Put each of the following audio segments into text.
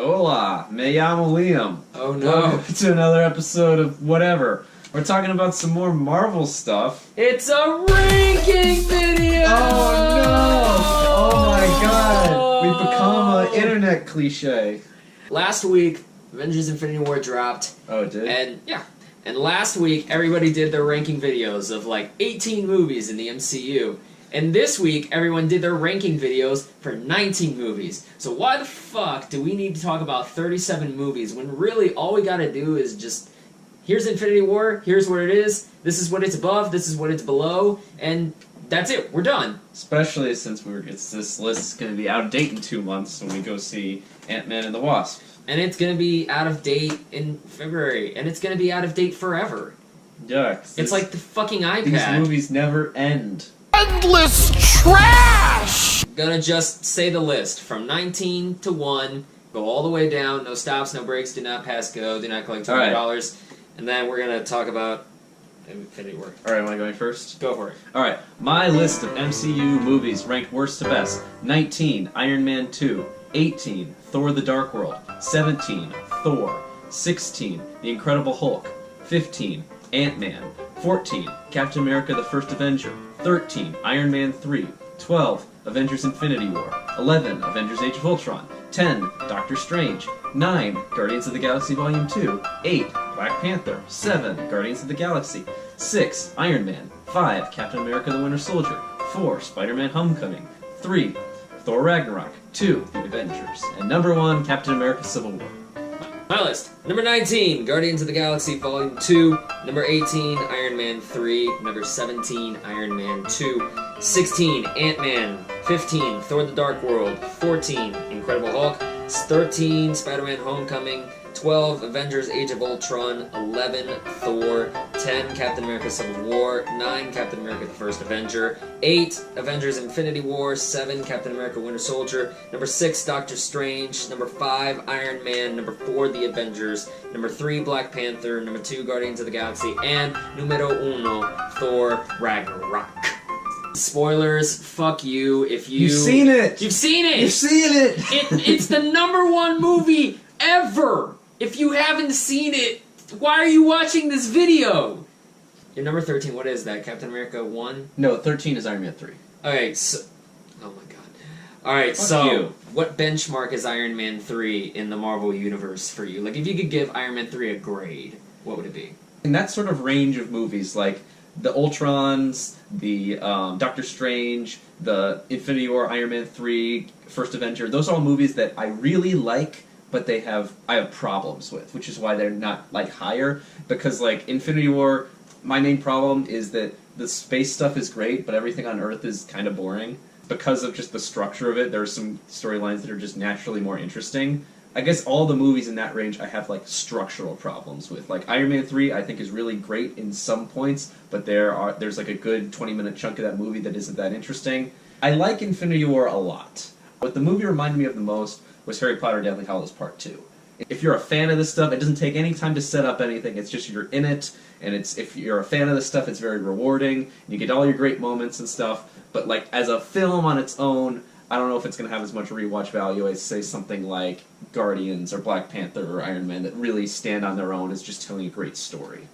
Hola, me llamo Liam. Oh no. Welcome to another episode of whatever. We're talking about some more Marvel stuff. It's a ranking video! Oh no! Oh my god! We've become an internet cliche. Last week, Avengers Infinity War dropped. Oh, it did? And last week, everybody did their ranking videos of like 18 movies in the MCU. And this week, everyone did their ranking videos for 19 movies. So why the fuck do we need to talk about 37 movies when really all we gotta do is just, here's Infinity War, here's what it is, this is what it's above, this is what it's below, and that's it, we're done. Especially since this list is going to be out of date in 2 months when we go see Ant-Man and the Wasp. And it's gonna be out of date in February, and it's gonna be out of date forever. Yeah. It's like the fucking iPad. These movies never end. Endless trash! Gonna just say the list from 19 to 1, go all the way down, no stops, no breaks, do not pass go, do not collect $200, and then we're gonna talk about Infinity War. Alright, am I going first? Go for it. Alright, my list of MCU movies ranked worst to best. 19, Iron Man 2. 18, Thor the Dark World. 17, Thor. 16, The Incredible Hulk. 15, Ant-Man. 14, Captain America the First Avenger. 13, Iron Man 3. 12, Avengers Infinity War. 11, Avengers Age of Ultron. 10, Doctor Strange. 9, Guardians of the Galaxy Volume 2. 8, Black Panther. 7, Guardians of the Galaxy. 6, Iron Man. 5, Captain America the Winter Soldier. 4, Spider-Man Homecoming. 3, Thor Ragnarok. 2, The Avengers. And number 1, Captain America Civil War. My list. Number 19, Guardians of the Galaxy Volume 2. Number 18, Iron Man 3. Number 17, Iron Man 2. 16, Ant-Man. 15, Thor the Dark World. 14, Incredible Hulk. 13, Spider-Man Homecoming. 12, Avengers Age of Ultron. 11, Thor. 10, Captain America Civil War. 9, Captain America the First Avenger. 8, Avengers Infinity War. 7, Captain America Winter Soldier. Number 6, Doctor Strange. Number 5, Iron Man. Number 4, The Avengers. Number 3, Black Panther. Number 2, Guardians of the Galaxy. And numero uno, Thor Ragnarok. Spoilers, fuck you if you... You've seen it! You've seen it! You've seen it! It's the number 1 movie ever! If you haven't seen it, why are you watching this video? Your number 13, what is that? Captain America 1? No, 13 is Iron Man 3. Okay, so... Oh my god. Alright, so... you. What benchmark is Iron Man 3 in the Marvel Universe for you? Like, if you could give Iron Man 3 a grade, what would it be? In that sort of range of movies, like the Ultrons, the Doctor Strange, the Infinity War, Iron Man 3, First Avenger, those are all movies that I really like, but I have problems with, which is why they're not, like, higher. Because, like, Infinity War, my main problem is that the space stuff is great, but everything on Earth is kind of boring. Because of just the structure of it, there are some storylines that are just naturally more interesting. I guess all the movies in that range I have, like, structural problems with. Like, Iron Man 3 I think is really great in some points, but there's, like, a good 20-minute chunk of that movie that isn't that interesting. I like Infinity War a lot. What the movie reminded me of the most was Harry Potter Deathly Hallows Part 2. If you're a fan of this stuff, it doesn't take any time to set up anything, it's just you're in it, and if you're a fan of this stuff, it's very rewarding, and you get all your great moments and stuff, but, like, as a film on its own, I don't know if it's going to have as much rewatch value as, say, something like Guardians or Black Panther or Iron Man that really stand on their own as just telling a great story.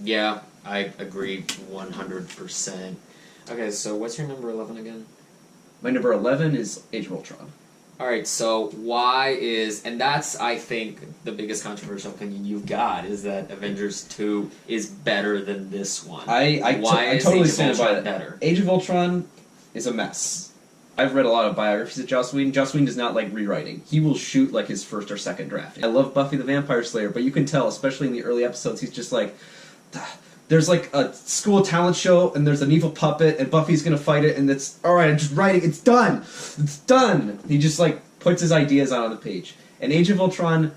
Yeah, I agree 100%. Okay, so what's your number 11 again? My number 11 is Age of Ultron. Alright, so why is... And that's, I think, the biggest controversial opinion you've got, is that Avengers 2 is better than this one. I Why is totally Age of stand by Ultron that. better? Age of Ultron is a mess. I've read a lot of biographies of Joss Whedon. Joss Whedon does not like rewriting. He will shoot, like, his first or second draft. I love Buffy the Vampire Slayer, but you can tell, especially in the early episodes, he's just like... There's, like, a school talent show, and there's an evil puppet, and Buffy's gonna fight it, and it's, alright, I'm just writing, it's done! It's done! He just, like, puts his ideas out on the page. And Age of Ultron,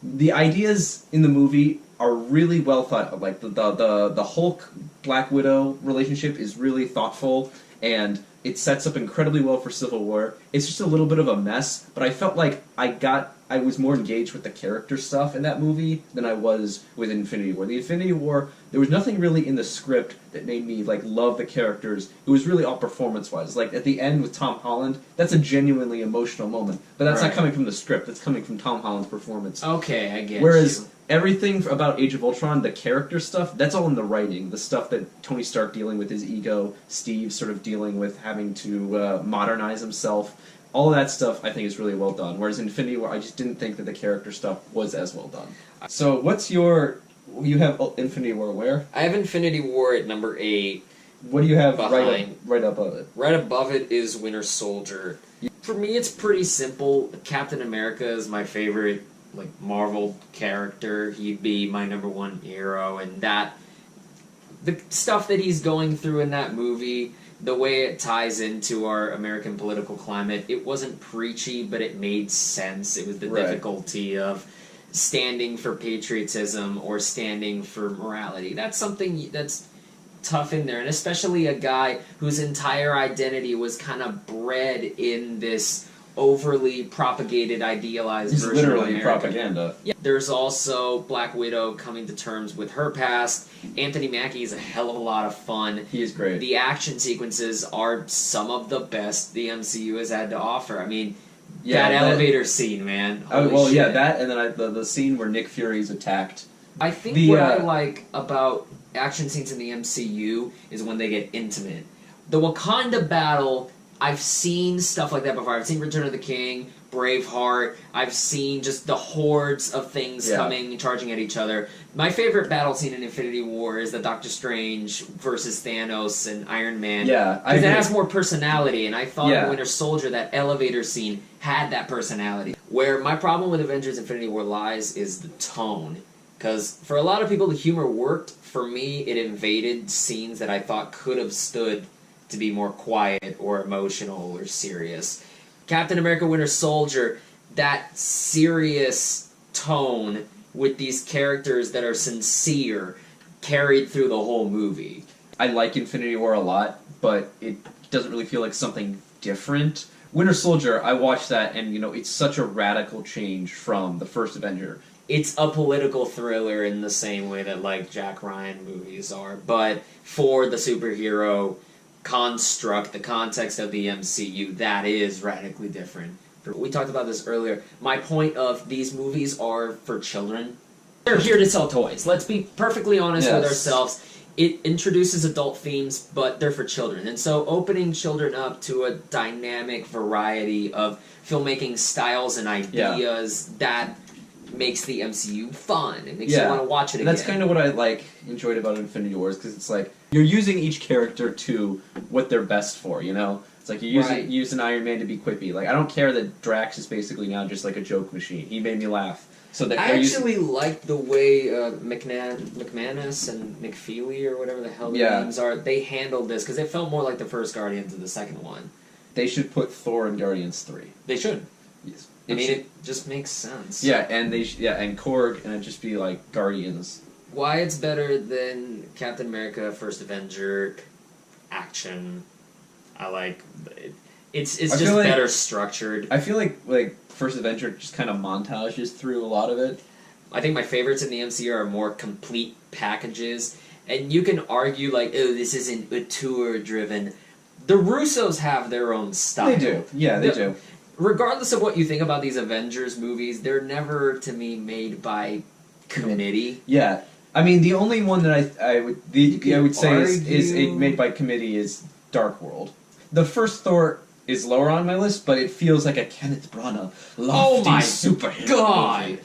the ideas in the movie are really well thought of. Like, the Hulk-Black Widow relationship is really thoughtful, and it sets up incredibly well for Civil War. It's just a little bit of a mess, but I felt like I got I was more engaged with the character stuff in that movie than I was with Infinity War. The Infinity War, there was nothing really in the script that made me like love the characters. It was really all performance-wise. Like at the end with Tom Holland, that's a genuinely emotional moment. But that's not Right. coming from the script. That's coming from Tom Holland's performance. Okay, I get Whereas you. everything about Age of Ultron, the character stuff, that's all in the writing. The stuff that Tony Stark dealing with his ego, Steve sort of dealing with having to modernize himself. All of that stuff, I think, is really well done. Whereas Infinity War, I just didn't think that the character stuff was as well done. So, what's your... You have Infinity War where? I have Infinity War at number 8. What do you have Behind. right up of it? Right above it is Winter Soldier. For me, it's pretty simple. Captain America is my favorite, like, Marvel character. He'd be my number 1 hero, and that... The stuff that he's going through in that movie, the way it ties into our American political climate, it wasn't preachy, but it made sense. It was the Right. difficulty of standing for patriotism or standing for morality. That's something that's tough in there, and especially a guy whose entire identity was kind of bred in this overly propagated, idealized It's version of literally America. propaganda. Yeah. There's also Black Widow coming to terms with her past. Anthony Mackie is a hell of a lot of fun. He is great. The action sequences are some of the best the MCU has had to offer. I mean, that elevator scene, man. Holy shit. Yeah, that, and then the scene where Nick Fury's attacked. I think The, what I like about action scenes in the MCU is when they get intimate. The Wakanda battle, I've seen stuff like that before. I've seen Return of the King, Braveheart. I've seen just the hordes of things coming, charging at each other. My favorite battle scene in Infinity War is the Doctor Strange versus Thanos and Iron Man. Yeah, I because it agree. has more personality, and I thought Yeah. in Winter Soldier that elevator scene had that personality. Where my problem with Avengers Infinity War lies is the tone. Because for a lot of people, the humor worked. For me, it invaded scenes that I thought could have stood to be more quiet or emotional or serious. Captain America Winter Soldier, that serious tone with these characters that are sincere carried through the whole movie. I like Infinity War a lot, but it doesn't really feel like something different. Winter Soldier, I watched that, and it's such a radical change from the first Avenger. It's a political thriller in the same way that, like, Jack Ryan movies are, but for the superhero construct, the context of the MCU, that is radically different. We talked about this earlier. My point of these movies are for children. They're here to sell toys. Let's be perfectly honest with ourselves. It introduces adult themes, but they're for children. And so opening children up to a dynamic variety of filmmaking styles and ideas, that makes the MCU fun. It makes you want to watch it again. That's kind of what I enjoyed about Infinity Wars, because it's like you're using each character to what they're best for. It's like you're using Iron Man to be quippy. Like I don't care that Drax is basically now just like a joke machine. He made me laugh. So that I actually liked the way McManus and McFeely or whatever the hell their names are. They handled this because it felt more like the first Guardians of the second one. They should put Thor in Guardians 3. They should. Yes. I mean, it just makes sense. Yeah, and and Korg, and it'd just be like Guardians. Why it's better than Captain America: First Avenger action? I like it. It's just better structured. I feel like First Avenger just kind of montages through a lot of it. I think my favorites in the MCU are more complete packages, and you can argue like, oh, this isn't auteur driven. The Russos have their own style. They do. Yeah, they do. Regardless of what you think about these Avengers movies, they're never, to me, made by committee. Yeah. I mean, the only one that I would say is made by committee is Dark World. The first Thor is lower on my list, but it feels like a Kenneth Branagh lofty superhero God! movie.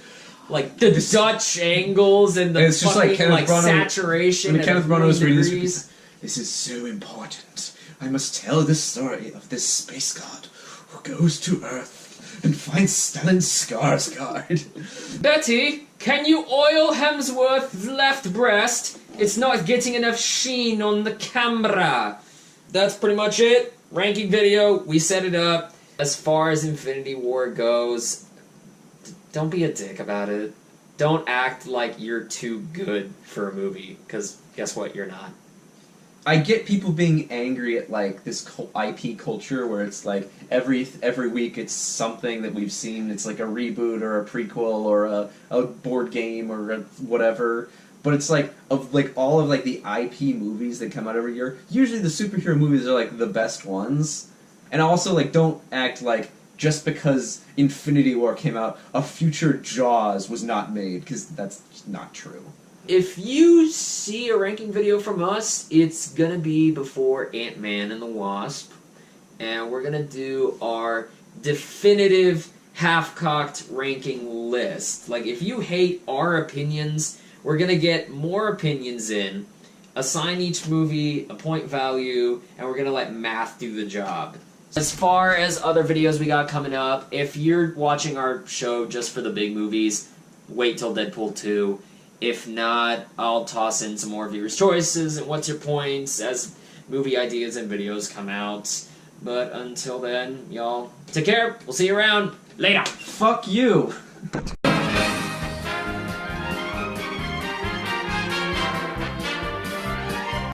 Like the Dutch angles and the it's just like Kenneth Branagh, saturation. When Kenneth Branagh was reading this, this is so important. I must tell the story of this space god who goes to Earth and finds Stellan Skarsgård. Betty, can you oil Hemsworth's left breast? It's not getting enough sheen on the camera. That's pretty much it. Ranking video, we set it up. As far as Infinity War goes, don't be a dick about it. Don't act like you're too good for a movie, because guess what? You're not. I get people being angry at like this IP culture where it's like every week it's something that we've seen. It's like a reboot or a prequel or a board game or whatever. But it's like of like all of like the IP movies that come out every year. Usually the superhero movies are like the best ones. And also like don't act like just because Infinity War came out, a future Jaws was not made, because that's just not true. If you see a ranking video from us, it's gonna be before Ant-Man and the Wasp, and we're gonna do our definitive half-cocked ranking list. Like, if you hate our opinions, we're gonna get more opinions in, assign each movie a point value, and we're gonna let math do the job. As far as other videos we got coming up, if you're watching our show just for the big movies, wait till Deadpool 2. If not, I'll toss in some more viewers' choices and what's your points as movie ideas and videos come out. But until then, y'all, take care. We'll see you around. Later. Fuck you.